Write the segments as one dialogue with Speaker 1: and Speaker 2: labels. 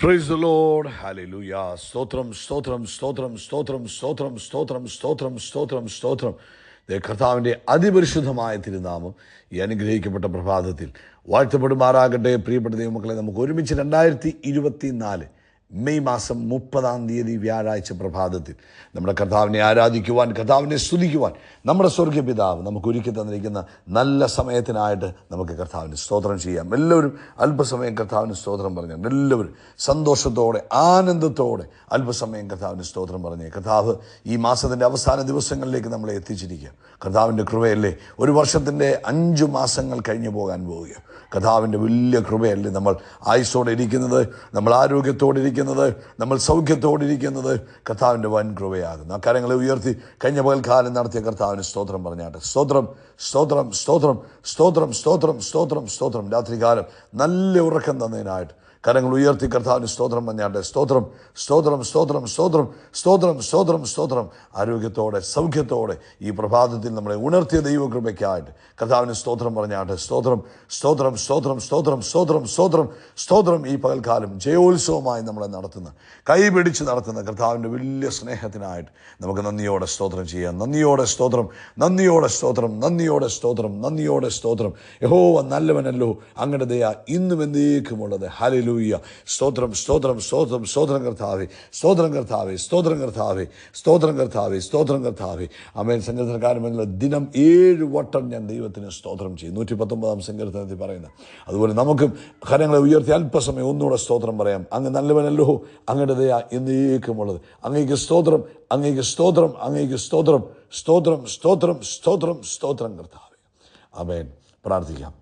Speaker 1: Praise the Lord. Hallelujah. സ്തോത്രം സ്തോത്രം സ്തോത്രം സ്തോത്രം സ്തോത്രം സ്തോത്രം സ്തോത്രം സ്തോത്രം സ്തോത്രം. കർത്താവിൻ്റെ അതിപരിശുദ്ധമായ തിരുനാമം ഈ അനുഗ്രഹിക്കപ്പെട്ട പ്രഭാതത്തിൽ വാഴ്ത്തപ്പെടുമാറാകട്ടെ. പ്രിയപ്പെട്ട ദൈവമക്കളെ, നമുക്ക് ഒരുമിച്ച് 2024 മെയ് മാസം 30 വ്യാഴാഴ്ച പ്രഭാതത്തിൽ നമ്മുടെ കർത്താവിനെ ആരാധിക്കുവാൻ, കർത്താവിനെ സ്തുതിക്കുവാൻ നമ്മുടെ സ്വർഗീയ പിതാവ് നമുക്ക് ഒരുക്കി തന്നിരിക്കുന്ന നല്ല സമയത്തിനായിട്ട് നമുക്ക് കർത്താവിന് സ്തോത്രം ചെയ്യാം. എല്ലാവരും അല്പസമയം കർത്താവിന് സ്തോത്രം പറഞ്ഞാൽ, എല്ലാവരും സന്തോഷത്തോടെ ആനന്ദത്തോടെ അല്പസമയം കർത്താവിന് സ്തോത്രം പറഞ്ഞേ. കർത്താവ് ഈ മാസത്തിൻ്റെ അവസാന ദിവസങ്ങളിലേക്ക് നമ്മളെ എത്തിച്ചിരിക്കുക. കർത്താവിൻ്റെ കൃപയല്ലേ, ഒരു വർഷത്തിൻ്റെ 5 മാസങ്ങൾ കഴിഞ്ഞു പോകാൻ പോവുക. കർത്താവിൻ്റെ വലിയ കൃപയല്ലേ നമ്മൾ ആയുസ്സോടെ ഇരിക്കുന്നത്, നമ്മൾ ആരോഗ്യത്തോടെ ഇരിക്കുന്നത്, നമ്മൾ സൗഖ്യത്തോടെ ഇരിക്കുന്നത് കർത്താവിൻ്റെ വൻ കൃപയാകുന്നു. ആ കാര്യങ്ങളെ ഉയർത്തി കഴിഞ്ഞ പകൽക്കാലം നടത്തിയ കർത്താവിന് സ്തോത്രം പറഞ്ഞാട്ടെ. സ്തോത്രം സ്തോത്രം സ്തോത്രം സ്തോത്രം സ്തോത്രം സ്തോത്രം സ്തോത്രം. രാത്രികാലം നല്ല ഉറക്കം തന്നതിനായിട്ട് കരങ്ങൾ ഉയർത്തി കർത്താവിന് സ്തോത്രം പറഞ്ഞാട്ടെ. സ്തോത്രം സ്തോത്രം സ്തോത്രം സ്തോത്രം സ്തോത്രം സ്തോത്രം സ്തോത്രം. ആരോഗ്യത്തോടെ സൗഖ്യത്തോടെ ഈ പ്രഭാതത്തിൽ നമ്മളെ ഉണർത്തിയ ദൈവകൃപയ്ക്കായിട്ട് കർത്താവിന് സ്തോത്രം പറഞ്ഞാട്ടെ. സ്തോത്രം സ്തോത്രം സ്തോത്രം സ്തോത്രം സ്തോത്രം സ്തോത്രം സ്തോത്രം. ഈ പകൽക്കാലം ജയോത്സവമായി നമ്മളെ നടത്തുന്ന, കൈപിടിച്ച് നടത്തുന്ന കർത്താവിൻ്റെ വലിയ സ്നേഹത്തിനായിട്ട് നമുക്ക് നന്ദിയോടെ സ്തോത്രം ചെയ്യാം. നന്ദിയോടെ സ്തോത്രം, നന്ദിയോടെ സ്തോത്രം, നന്ദിയോടെ സ്തോത്രം, നന്ദിയോടെ സ്തോത്രം. യഹോവ നല്ലവനല്ലോ, അങ്ങയുടെ ദയ ഇന്നും എന്നേക്കുമുള്ളത്. ഹല്ലേലൂയ. സ്തോത്രം സ്തോത്രം സ്തോത്രം സ്തോത്രം കർത്താവേ, സ്തോത്രം കർത്താവേ, സ്തോത്രം കർത്താവേ, സ്തോത്രം കർത്താവേ, സ്തോത്രം കർത്താവേ. ആമേൻ. സങ്കീർത്തനക്കാരൻ ദിനം 7 വട്ടം ഞാൻ ദൈവത്തിന് സ്തോത്രം ചെയ്യും. 119 സങ്കീർത്തനത്തിൽ പറയുന്നത്. അതുപോലെ നമുക്കും കരങ്ങളെ ഉയർത്തി അല്പസമയം ഒന്നുകൂടെ സ്തോത്രം പറയാം. അങ്ങ് നല്ലവനല്ലോ, അങ്ങയുടെ ദയ എന്നേക്കുമുള്ളത്. അങ്ങേക്ക് സ്തോത്രം, അങ്ങേക്ക് സ്തോത്രം, അങ്ങേക്ക് സ്തോത്രം, സ്തോത്രം സ്തോത്രം സ്തോത്രം സ്തോത്രം കർത്താവേ. ആമേൻ. പ്രാർത്ഥിക്കാം.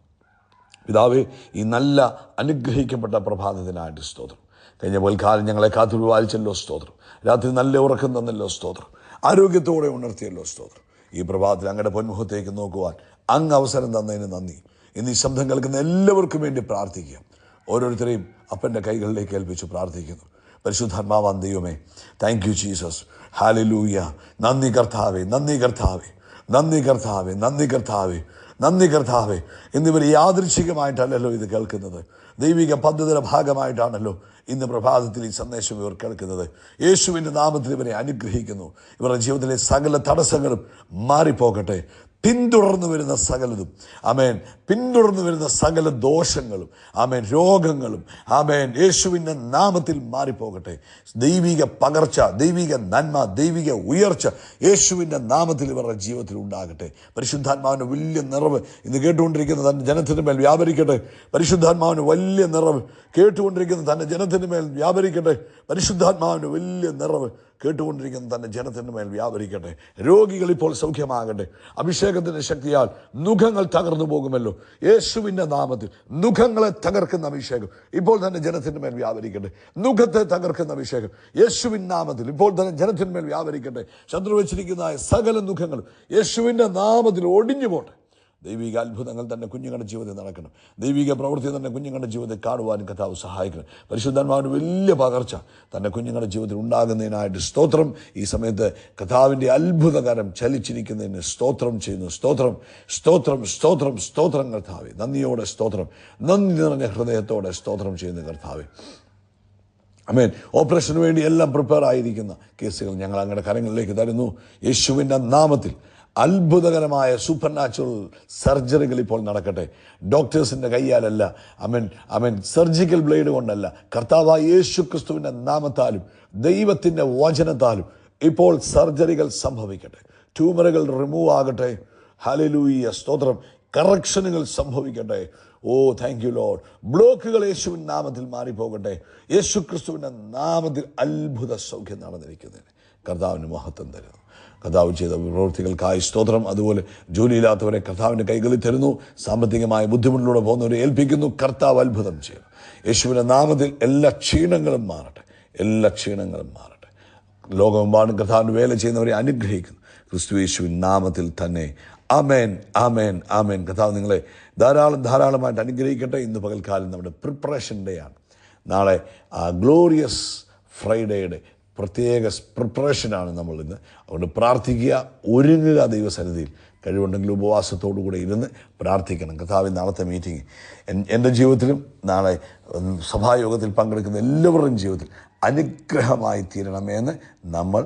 Speaker 1: പിതാവേ, ഈ നല്ല അനുഗ്രഹിക്കപ്പെട്ട പ്രഭാതത്തിനായിട്ട് സ്തോത്രം. കഴിഞ്ഞ പകൽക്കാലം ഞങ്ങളെ കാത്തുപാലിച്ചല്ലോ, സ്തോത്രം. രാത്രി നല്ല ഉറക്കം തന്നല്ലോ, സ്തോത്രം. ആരോഗ്യത്തോടെ ഉണർത്തിയല്ലോ, സ്തോത്രം. ഈ പ്രഭാതത്തിൽ അങ്ങയുടെ പൊന്മുഖത്തേക്ക് നോക്കുവാൻ അങ്ങ് അവസരം തന്നതിന് നന്ദി. ഇന്ന് ഈ ശബ്ദം കേൾക്കുന്ന എല്ലാവർക്കും വേണ്ടി പ്രാർത്ഥിക്കാം. ഓരോരുത്തരെയും അപ്പൻ്റെ കൈകളിലേക്ക് ഏൽപ്പിച്ച് പ്രാർത്ഥിക്കുന്നു. പരിശുദ്ധാത്മാവാൻ ദൈവമേ, താങ്ക് യു ജീസസ്. ഹല്ലേലൂയ. നന്ദി കർത്താവേ, നന്ദി കർത്താവേ, നന്ദി കർത്താവേ, നന്ദി കർത്താവേ, നന്ദി കർത്താവേ. എന്നിവർ യാദൃച്ഛികമായിട്ടല്ലല്ലോ ഇത് കേൾക്കുന്നത്, ദൈവിക പദ്ധതിയുടെ ഭാഗമായിട്ടാണല്ലോ ഇന്ന് പ്രഭാതത്തിൽ ഈ സന്ദേശം ഇവർ കേൾക്കുന്നത്. യേശുവിൻ്റെ നാമത്തിൽ ഇവരെ അനുഗ്രഹിക്കുന്നു. ഇവരുടെ ജീവിതത്തിലെ സകല തടസ്സങ്ങളും മാറിപ്പോകട്ടെ. പിന്തുടർന്നു വരുന്ന സകലതും, ആമേൻ, പിന്തുടർന്നു വരുന്ന സകല ദോഷങ്ങളും, ആമേൻ, രോഗങ്ങളും, ആമേൻ, യേശുവിൻ്റെ നാമത്തിൽ മാറിപ്പോകട്ടെ. ദൈവിക പകർച്ച, ദൈവിക നന്മ, ദൈവിക ഉയർച്ച യേശുവിൻ്റെ നാമത്തിൽ ഇവരുടെ ജീവിതത്തിൽ ഉണ്ടാകട്ടെ. പരിശുദ്ധാത്മാവിൻ്റെ വലിയ നിറവ് ഇന്ന് കേട്ടുകൊണ്ടിരിക്കുന്ന തൻ്റെ ജനത്തിൻ്റെ മേൽ വ്യാപരിക്കട്ടെ. പരിശുദ്ധാത്മാവിന് വലിയ നിറവ് കേട്ടുകൊണ്ടിരിക്കുന്ന തൻ്റെ ജനത്തിൻ്റെ മേൽ വ്യാപരിക്കട്ടെ. പരിശുദ്ധാത്മാവിൻ്റെ വലിയ നിറവ് കേട്ടുകൊണ്ടിരിക്കുന്ന തൻ്റെ ജനത്തിൻ്റെ മേൽ വ്യാപരിക്കട്ടെ. രോഗികൾ ഇപ്പോൾ സൗഖ്യമാകട്ടെ. അഭിഷേകത്തിൻ്റെ ശക്തിയാൽ മുഖങ്ങൾ തകർന്നു പോകുമല്ലോ. യേശുവിൻ്റെ നാമത്തിൽ മുഖങ്ങളെ തകർക്കുന്ന അഭിഷേകം ഇപ്പോൾ തന്നെ ജനത്തിൻ്റെ മേൽ വ്യാപരിക്കട്ടെ. മുഖത്തെ തകർക്കുന്ന അഭിഷേകം യേശുവിൻ നാമത്തിൽ ഇപ്പോൾ തന്നെ ജനത്തിൻ്റെ മേൽ വ്യാപരിക്കട്ടെ. ശത്രു വെച്ചിരിക്കുന്ന സകല മുഖങ്ങളും യേശുവിൻ്റെ നാമത്തിൽ ഒടിഞ്ഞു പോട്ടെ. ദൈവിക അത്ഭുതങ്ങൾ തന്നെ കുഞ്ഞുങ്ങളുടെ ജീവിതത്തിൽ നടക്കണം. ദൈവിക പ്രവൃത്തി തന്നെ കുഞ്ഞുങ്ങളുടെ ജീവിതത്തിൽ കാണുവാനും കർത്താവ് സഹായിക്കണം. പരിശുദ്ധാത്മാവിന് വലിയ പകർച്ച തന്നെ കുഞ്ഞുങ്ങളുടെ ജീവിതത്തിൽ ഉണ്ടാകുന്നതിനായിട്ട് സ്തോത്രം. ഈ സമയത്ത് കർത്താവിൻ്റെ അത്ഭുതകരം ചലിച്ചിരിക്കുന്നതിന് സ്തോത്രം ചെയ്യുന്നു. സ്തോത്രം സ്തോത്രം സ്തോത്രം സ്തോത്രം കർത്താവേ. നന്ദിയോടെ സ്തോത്രം, നന്ദി നിറഞ്ഞ ഹൃദയത്തോടെ സ്തോത്രം ചെയ്യുന്ന കർത്താവേ. ആമേൻ. ഓപ്പറേഷന് വേണ്ടി എല്ലാം പ്രിപ്പയർ ആയിരിക്കുന്ന കേസുകൾ ഞങ്ങൾ അങ്ങയുടെ കരങ്ങളിലേക്ക് തരുന്നു. യേശുവിൻ്റെ നാമത്തിൽ അത്ഭുതകരമായ സൂപ്പർ നാച്ചുറൽ സർജറികൾ ഇപ്പോൾ നടക്കട്ടെ. ഡോക്ടേഴ്സിൻ്റെ കയ്യാലല്ല, അമേൻ അമേൻ, സർജിക്കൽ ബ്ലേഡ് കൊണ്ടല്ല, കർത്താവായ യേശു ക്രിസ്തുവിൻ്റെ നാമത്താലും ദൈവത്തിൻ്റെ വചനത്താലും ഇപ്പോൾ സർജറികൾ സംഭവിക്കട്ടെ. ട്യൂമറുകൾ റിമൂവ് ആകട്ടെ. ഹല്ലേലൂയ. സ്തോത്രം. കറക്ഷനുകൾ സംഭവിക്കട്ടെ. ഓ താങ്ക് യു ലോർഡ്. ബ്ലോക്കുകൾ യേശുവിൻ്റെ നാമത്തിൽ മാറിപ്പോകട്ടെ. യേശു ക്രിസ്തുവിൻ്റെ നാമത്തിൽ അത്ഭുത സൗഖ്യം നടന്നിരിക്കുന്നതിന് കർത്താവിന് മഹത്വം തരുന്നു. കർത്താവ് ചെയ്ത പ്രവൃത്തികൾക്കായി സ്തോത്രം. അതുപോലെ ജോലിയില്ലാത്തവരെ കർത്താവിൻ്റെ കൈകളിൽ തരുന്നു. സാമ്പത്തികമായ ബുദ്ധിമുട്ടിലൂടെ പോകുന്നവരെ ഏൽപ്പിക്കുന്നു. കർത്താവ് അത്ഭുതം ചെയ്യണം. യേശുവിൻ്റെ നാമത്തിൽ എല്ലാ ക്ഷീണങ്ങളും മാറട്ടെ, എല്ലാ ക്ഷീണങ്ങളും മാറട്ടെ. ലോകമെമ്പാടും കർത്താവിൻ്റെ വേല ചെയ്യുന്നവരെ അനുഗ്രഹിക്കുന്നു ക്രിസ്തു യേശുവിൻ നാമത്തിൽ തന്നെ. ആമേൻ, ആമേൻ, ആമേൻ. കർത്താവ് നിങ്ങളെ ധാരാളമായിട്ട് അനുഗ്രഹിക്കട്ടെ. ഇന്ന് പകൽക്കാലം നമ്മുടെ പ്രിപ്പറേഷൻ ഡേ ആണ്. നാളെ ഗ്ലോറിയസ് ഫ്രൈഡേയുടെ പ്രത്യേക പ്രിപ്പറേഷനാണ് നമ്മൾ ഇന്ന്. അതുകൊണ്ട് പ്രാർത്ഥിക്കുക, ഒരുങ്ങുക ദൈവസന്നിധിയിൽ. കഴിവുണ്ടെങ്കിൽ ഉപവാസത്തോടു കൂടെ ഇരുന്ന് പ്രാർത്ഥിക്കണം. കർത്താവിൻ നാളത്തെ മീറ്റിംഗ് എൻ്റെ ജീവിതത്തിലും നാളെ സഭായോഗത്തിൽ പങ്കെടുക്കുന്ന എല്ലാവരുടെയും ജീവിതത്തിൽ അനുഗ്രഹമായി തീരണമെന്ന് നമ്മൾ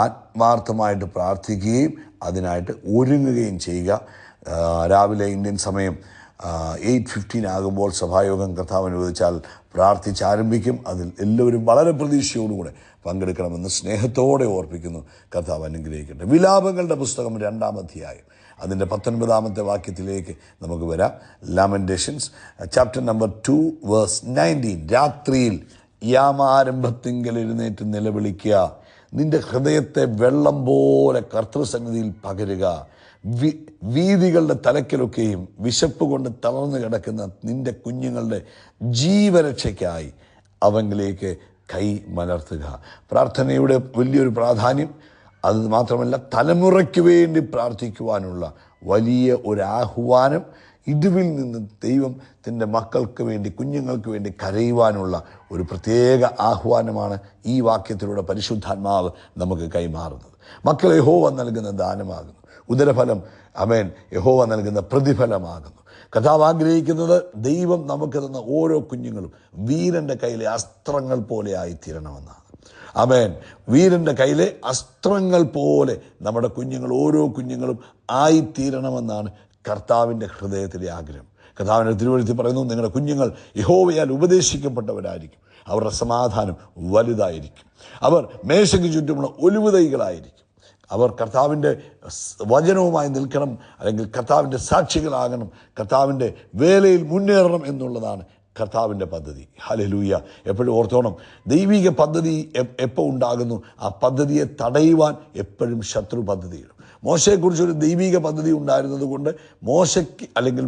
Speaker 1: ആത്മാർത്ഥമായിട്ട് പ്രാർത്ഥിക്കുകയും അതിനായിട്ട് ഒരുങ്ങുകയും ചെയ്യുക. രാവിലെ ഇന്ത്യൻ സമയം 8:15 ആകുമ്പോൾ സഭായോഗം കർത്താവ് അനുവദിച്ചാൽ പ്രാർത്ഥിച്ചാരംഭിക്കും. അതിൽ എല്ലാവരും വളരെ പ്രതീക്ഷയോടുകൂടെ പങ്കെടുക്കണമെന്ന് സ്നേഹത്തോടെ ഓർപ്പിക്കുന്നു. കർത്താവ് അനുഗ്രഹിക്കട്ടെ. വിലാപങ്ങളുടെ പുസ്തകം 2-ാം അധ്യായം അതിൻ്റെ 19-ാമത്തെ വാക്യത്തിലേക്ക് നമുക്ക് വരാം. ലാമന്റേഷൻസ് ചാപ്റ്റർ നമ്പർ 2 വേഴ്സ് 19. രാത്രിയിൽ യാമാരംഭത്തിങ്കൽ എഴുന്നേറ്റ് നിലവിളിക്കുക, നിന്റെ ഹൃദയത്തെ വെള്ളം പോലെ കർത്തൃസന്നിധിയിൽ പകരുക. വീഥികളുടെ തലക്കലൊക്കെയും വിശപ്പ് കൊണ്ട് തളർന്നു കിടക്കുന്ന നിന്റെ കുഞ്ഞുങ്ങളുടെ ജീവരക്ഷയ്ക്കായി അവങ്കിലേക്ക് കൈ മലർത്തുക. പ്രാർത്ഥനയുടെ വലിയൊരു പ്രാധാന്യം, അത് മാത്രമല്ല തലമുറയ്ക്ക് വേണ്ടി പ്രാർത്ഥിക്കുവാനുള്ള വലിയ ഒരു ആഹ്വാനം, ഇടിവിൽ നിന്ന് ദൈവത്തിൻ്റെ മക്കൾക്ക് വേണ്ടി, കുഞ്ഞുങ്ങൾക്ക് വേണ്ടി കരയുവാനുള്ള ഒരു പ്രത്യേക ആഹ്വാനമാണ് ഈ വാക്യത്തിലൂടെ പരിശുദ്ധാത്മാവ് നമുക്ക് കൈമാറുന്നത്. മക്കൾ യഹോവ നൽകുന്ന ദാനമാകുന്നു. ഉദരഫലം ആമേൻ യഹോവ നൽകുന്ന പ്രതിഫലമാകുന്നു. കർത്താവ് ആഗ്രഹിക്കുന്നത് ദൈവം നമുക്ക് തന്ന ഓരോ കുഞ്ഞുങ്ങളും വീരൻ്റെ കയ്യിലെ അസ്ത്രങ്ങൾ പോലെ ആയിത്തീരണമെന്നാണ്. ആമേൻ. വീരൻ്റെ കയ്യിലെ അസ്ത്രങ്ങൾ പോലെ നമ്മുടെ കുഞ്ഞുങ്ങൾ, ഓരോ കുഞ്ഞുങ്ങളും ആയിത്തീരണമെന്നാണ് കർത്താവിൻ്റെ ഹൃദയത്തിലെ ആഗ്രഹം. കർത്താവിൻ്റെ തിരുവെഴുത്തിൽ പറയുന്നു, നിങ്ങളുടെ കുഞ്ഞുങ്ങൾ യഹോവയാൽ ഉപദേശിക്കപ്പെട്ടവരായിരിക്കും, അവരുടെ സമാധാനം വലുതായിരിക്കും, അവർ മേശയ്ക്ക് ചുറ്റുമുള്ള ഒലിവ് തൈകളായിരിക്കും, അവർ കർത്താവിൻ്റെ വചനവുമായി നിൽക്കണം, അല്ലെങ്കിൽ കർത്താവിൻ്റെ സാക്ഷികളാകണം, കർത്താവിൻ്റെ വേലയിൽ മുന്നേറണം എന്നുള്ളതാണ് കർത്താവിൻ്റെ പദ്ധതി. ഹല്ലേലൂയ. എപ്പോഴും ഓർത്തോണം, ദൈവിക പദ്ധതി എപ്പോൾ ഉണ്ടാകുന്നു, ആ പദ്ധതിയെ തടയുവാൻ എപ്പോഴും ശത്രു പദ്ധതിയിടും. മോശയെക്കുറിച്ചൊരു ദൈവിക പദ്ധതി ഉണ്ടായിരുന്നത് കൊണ്ട്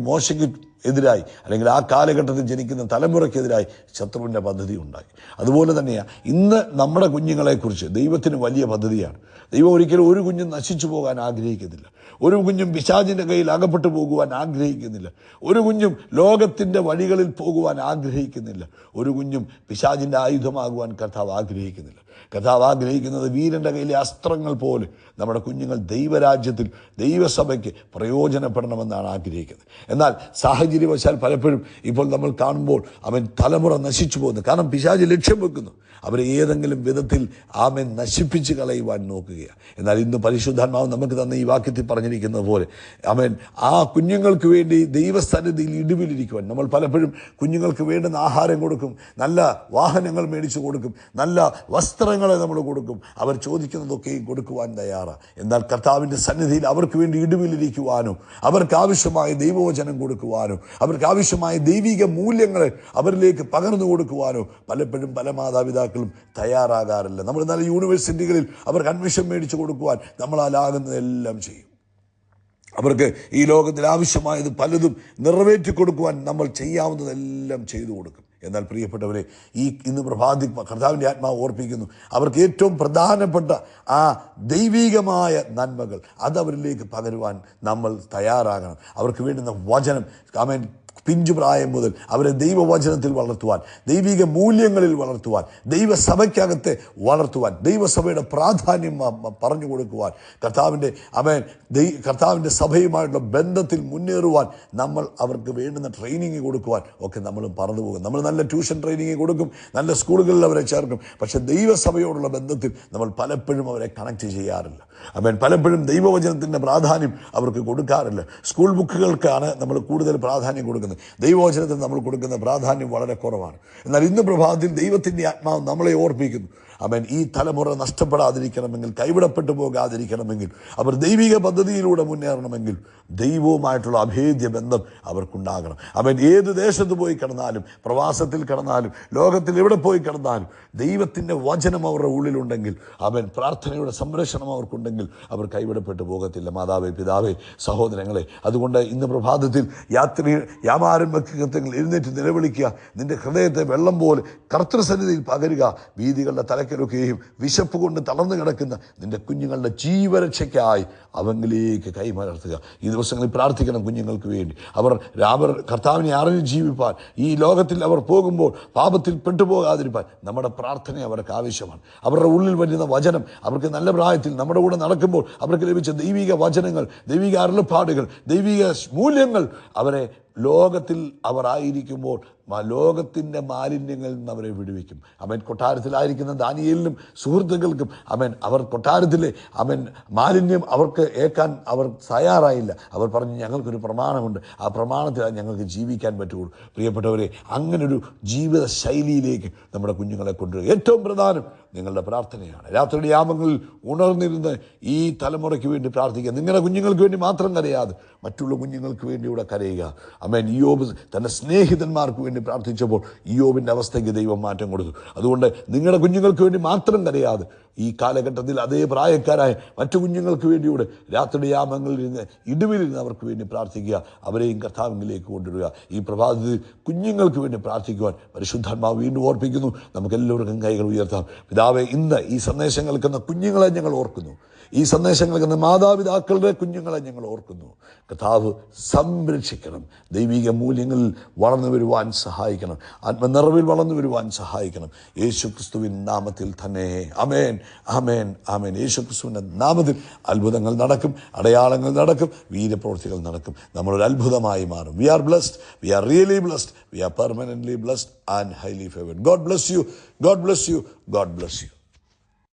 Speaker 1: മോശയ്ക്ക് എതിരായി, അല്ലെങ്കിൽ ആ കാലഘട്ടത്തിൽ ജനിക്കുന്ന തലമുറയ്ക്കെതിരായി ശത്രുവിൻ്റെ പദ്ധതി ഉണ്ടായി. അതുപോലെ തന്നെയാണ് ഇന്ന് നമ്മുടെ കുഞ്ഞുങ്ങളെക്കുറിച്ച് ദൈവത്തിന് വലിയ പദ്ധതിയാണ്. ദൈവം ഒരിക്കലും ഒരു കുഞ്ഞും നശിച്ചു പോകാൻ ആഗ്രഹിക്കുന്നില്ല. ഒരു കുഞ്ഞും പിശാചിൻ്റെ കയ്യിൽ അകപ്പെട്ടു പോകുവാൻ ആഗ്രഹിക്കുന്നില്ല. ഒരു കുഞ്ഞും ലോകത്തിൻ്റെ വഴികളിൽ പോകുവാൻ ആഗ്രഹിക്കുന്നില്ല. ഒരു കുഞ്ഞും പിശാചിൻ്റെ ആയുധമാകുവാൻ കർത്താവ് ആഗ്രഹിക്കുന്നില്ല. കർത്താവ് ആഗ്രഹിക്കുന്നത് വീരൻ്റെ കയ്യിലെ അസ്ത്രങ്ങൾ പോലെ നമ്മുടെ കുഞ്ഞുങ്ങൾ ദൈവരാജ്യത്തിൽ, ദൈവസഭയ്ക്ക് പ്രയോജനപ്പെടണമെന്നാണ് ആഗ്രഹിക്കുന്നത്. എന്നാൽ സാഹചര്യവശാൽ പലപ്പോഴും ഇപ്പോൾ നമ്മൾ കാണുമ്പോൾ അവൻ തലമുറ നശിച്ചു പോകുന്നു. കാരണം പിശാച് ലക്ഷ്യം വെക്കുന്നു, അവരെ ഏതെങ്കിലും വിധത്തിൽ ആമേൻ നശിപ്പിച്ച് കളയുവാൻ നോക്കുകയാണ്. എന്നാൽ ഇന്ന് പരിശുദ്ധാത്മാവ് നമുക്ക് തന്ന ഈ വാക്യത്തിൽ പറഞ്ഞിരിക്കുന്നത് പോലെ ആമേൻ ആ കുഞ്ഞുങ്ങൾക്ക് വേണ്ടി ദൈവസന്നിധിയിൽ ഇടിവിലിരിക്കുവാൻ നമ്മൾ പലപ്പോഴും കുഞ്ഞുങ്ങൾക്ക് വേണ്ടുന്ന ആഹാരം കൊടുക്കും, നല്ല വാഹനങ്ങൾ മേടിച്ചു കൊടുക്കും, നല്ല വസ്ത്രങ്ങളെ നമ്മൾ കൊടുക്കും, അവർ ചോദിക്കുന്നതൊക്കെയും കൊടുക്കുവാൻ തയ്യാറാണ്. എന്നാൽ കർത്താവിൻ്റെ സന്നിധിയിൽ അവർക്ക് വേണ്ടി ഇടിവിലിരിക്കുവാനോ, അവർക്ക് ആവശ്യമായ ദൈവവചനം കൊടുക്കുവാനോ, അവർക്ക് ആവശ്യമായ ദൈവിക മൂല്യങ്ങളെ അവരിലേക്ക് പകർന്നു കൊടുക്കുവാനോ പലപ്പോഴും പല മാതാപിതാക്കളും തയ്യാറാകാറില്ല. നമ്മൾ നല്ല യൂണിവേഴ്സിറ്റികളിൽ അവർക്ക് അഡ്മിഷൻ മേടിച്ചു കൊടുക്കുവാൻ നമ്മളാലാകുന്നതെല്ലാം ചെയ്യും. അവർക്ക് ഈ ലോകത്തിൽ ആവശ്യമായത് പലതും നിറവേറ്റി കൊടുക്കുവാൻ നമ്മൾ ചെയ്യാവുന്നതെല്ലാം ചെയ്തു കൊടുക്കും. എന്നാൽ പ്രിയപ്പെട്ടവരെ, ഇന്ന് പ്രഭാതി കർത്താവിൻ്റെ ആത്മാവ് ഓർപ്പിക്കുന്നു, അവർക്ക് ഏറ്റവും പ്രധാനപ്പെട്ട ആ ദൈവികമായ നന്മകൾ അതവരിലേക്ക് പകരുവാൻ നമ്മൾ തയ്യാറാകണം. അവർക്ക് വേണ്ടുന്ന വചനം ആമേൻ പിഞ്ചു പ്രായം മുതൽ അവരെ ദൈവവചനത്തിൽ വളർത്തുവാൻ, ദൈവിക മൂല്യങ്ങളിൽ വളർത്തുവാൻ, ദൈവസഭയ്ക്കകത്തെ വളർത്തുവാൻ, ദൈവസഭയുടെ പ്രാധാന്യം പറഞ്ഞു കൊടുക്കുവാൻ, കർത്താവിൻ്റെ സഭയുമായിട്ടുള്ള ബന്ധത്തിൽ മുന്നേറുവാൻ നമ്മൾ അവർക്ക് വേണ്ടുന്ന ട്രെയിനിങ് കൊടുക്കുവാൻ ഒക്കെ നമ്മളും പറന്നു പോകും. നമ്മൾ നല്ല ട്യൂഷൻ ട്രെയിനിങ് കൊടുക്കും, നല്ല സ്കൂളുകളിൽ അവരെ ചേർക്കും. പക്ഷേ ദൈവസഭയോടുള്ള ബന്ധത്തിൽ നമ്മൾ പലപ്പോഴും അവരെ കണക്ട് ചെയ്യാറില്ല. പലപ്പോഴും ദൈവവചനത്തിൻ്റെ പ്രാധാന്യം അവർക്ക് കൊടുക്കാറില്ല. സ്കൂൾ ബുക്കുകൾക്കാണ് നമ്മൾ കൂടുതൽ പ്രാധാന്യം കൊടുക്കുന്നത്. ദൈവവചനത്തിന് നമ്മൾ കൊടുക്കുന്ന പ്രാധാന്യം വളരെ കുറവാണ്. എന്നാൽ ഇന്ന് പ്രഭാതത്തിൽ ദൈവത്തിൻ്റെ ആത്മാവ് നമ്മളെ ഓർപ്പിക്കുന്നു, ഈ തലമുറ നഷ്ടപ്പെടാതിരിക്കണമെങ്കിൽ, കൈവിടപ്പെട്ടു പോകാതിരിക്കണമെങ്കിൽ, അവർ ദൈവിക പദ്ധതിയിലൂടെ മുന്നേറണമെങ്കിൽ ദൈവവുമായിട്ടുള്ള അഭേദ്യ ബന്ധം അവർക്കുണ്ടാകണം. ഏത് ദേശത്ത് പോയി കിടന്നാലും, പ്രവാസത്തിൽ കിടന്നാലും, ലോകത്തിൽ എവിടെ പോയി കിടന്നാലും ദൈവത്തിൻ്റെ വചനം അവരുടെ ഉള്ളിലുണ്ടെങ്കിൽ, പ്രാർത്ഥനയുടെ സംരക്ഷണം അവർക്കുണ്ടെങ്കിൽ അവർ കൈവിടപ്പെട്ടു പോകത്തില്ല. മാതാവേ, പിതാവേ, സഹോദരങ്ങളെ, അതുകൊണ്ട് ഇന്ന് പ്രഭാതത്തിൽ യാമാരംഭത്തിൽ എഴുന്നേറ്റ് നിലവിളിക്കുക, നിന്റെ ഹൃദയത്തെ വെള്ളം പോലെ കർത്തൃസന്നിധിയിൽ പകരുക, വീഥികളുടെ പക്കലൊക്കെയും വിശപ്പ് കൊണ്ട് തളർന്നു കിടക്കുന്ന നിൻ്റെ കുഞ്ഞുങ്ങളുടെ ജീവരക്ഷയ്ക്കായി അവങ്കിലേക്ക് കൈമലർത്തുക. ഈ ദിവസങ്ങളിൽ പ്രാർത്ഥിക്കണം കുഞ്ഞുങ്ങൾക്ക് വേണ്ടി. അവർ കർത്താവിനെ അറിഞ്ഞ് ജീവിപ്പാൻ, ഈ ലോകത്തിൽ അവർ പോകുമ്പോൾ പാപത്തിൽ പെട്ടുപോകാതിരിപ്പാൻ നമ്മുടെ പ്രാർത്ഥന അവർക്ക് ആവശ്യമാണ്. അവരുടെ ഉള്ളിൽ വരുന്ന വചനം അവർക്ക് നല്ല പ്രായത്തിൽ നമ്മുടെ കൂടെ നടക്കുമ്പോൾ അവർക്ക് ലഭിച്ച ദൈവിക വചനങ്ങൾ, ദൈവിക അരുളപ്പാടുകൾ, ദൈവിക മൂല്യങ്ങൾ അവരെ ലോകത്തിൽ അവർ ആയിരിക്കുമ്പോൾ ലോകത്തിൻ്റെ മാലിന്യങ്ങളിൽ നിന്ന് അവരെ വിടുവിക്കും. അവൻ കൊട്ടാരത്തിലായിരിക്കുന്ന ദാനിയേലിനും സുഹൃത്തുക്കൾക്കും അവർ കൊട്ടാരത്തിലെ മാലിന്യം അവർക്ക് ഏൽക്കാൻ അവർ തയ്യാറായില്ല. അവർ പറഞ്ഞു, ഞങ്ങൾക്കൊരു പ്രമാണമുണ്ട്, ആ പ്രമാണത്തിൽ ഞങ്ങൾക്ക് ജീവിക്കാൻ പറ്റുള്ളൂ. പ്രിയപ്പെട്ടവരെ, അങ്ങനൊരു ജീവിത ശൈലിയിലേക്ക് നമ്മുടെ കുഞ്ഞുങ്ങളെ കൊണ്ടുവരിക. ഏറ്റവും പ്രധാനം നിങ്ങളുടെ പ്രാർത്ഥനയാണ്. രാത്രിയുടെ യാമങ്ങളിൽ ഉണർന്നിരുന്ന് ഈ തലമുറയ്ക്ക് വേണ്ടി പ്രാർത്ഥിക്കുക. നിങ്ങളുടെ കുഞ്ഞുങ്ങൾക്ക് വേണ്ടി മാത്രം കരയാതെ മറ്റുള്ള കുഞ്ഞുങ്ങൾക്ക് വേണ്ടി ഇവിടെ കരയുക. ഇയ്യോബ് തൻ്റെ സ്നേഹിതന്മാർക്ക് വേണ്ടി പ്രാർത്ഥിച്ചപ്പോൾ ഇയ്യോബിൻ്റെ അവസ്ഥയ്ക്ക് ദൈവം മാറ്റം കൊടുത്തു. അതുകൊണ്ട് നിങ്ങളുടെ കുഞ്ഞുങ്ങൾക്ക് വേണ്ടി മാത്രം കരയാതെ ഈ കാലഘട്ടത്തിൽ അതേ പ്രായക്കാരായ മറ്റു കുഞ്ഞുങ്ങൾക്ക് വേണ്ടിയൂടെ രാത്രിയുടെ യാമങ്ങളിലിരുന്ന് ഇടിവിലിരുന്ന് അവർക്ക് വേണ്ടി പ്രാർത്ഥിക്കുക. അവരെയും കർത്താവിലേക്ക് കൊണ്ടുവരിക. ഈ പ്രഭാതത്തിൽ കുഞ്ഞുങ്ങൾക്ക് വേണ്ടി പ്രാർത്ഥിക്കുവാൻ പരിശുദ്ധാത്മാവ് വീണ്ടും ഓർപ്പിക്കുന്നു. നമുക്കെല്ലാവർക്കും കൈകൾ ഉയർത്താം. പിതാവേ, ഇന്ന് ഈ സന്ദേശം കേൾക്കുന്ന കുഞ്ഞുങ്ങളെ ഞങ്ങൾ ഓർക്കുന്നു. ഈ സന്ദേശം കേൾക്കുന്ന മാതാപിതാക്കളുടെ കുഞ്ഞുങ്ങളെ ഞങ്ങൾ ഓർക്കുന്നു. കർത്താവ് സംരക്ഷിക്കണം. ദൈവിക മൂല്യങ്ങളിൽ വളർന്നു വരുവാൻ സഹായിക്കണം. ആത്മനിറവിൽ വളർന്നു വരുവാൻ സഹായിക്കണം. യേശു ക്രിസ്തുവിൻ നാമത്തിൽ തന്നെ. ആമേൻ, ആമേൻ, ആമേൻ. യേശു ക്രിസ്തുവിൻ്റെ നാമത്തിൽ അത്ഭുതങ്ങൾ നടക്കും, അടയാളങ്ങൾ നടക്കും, വീരപ്രവൃത്തികൾ നടക്കും. നമ്മളൊരു അത്ഭുതമായി മാറും. We are blessed, we are really blessed, we are permanently blessed and highly favoured. God bless you, God bless you, God bless U.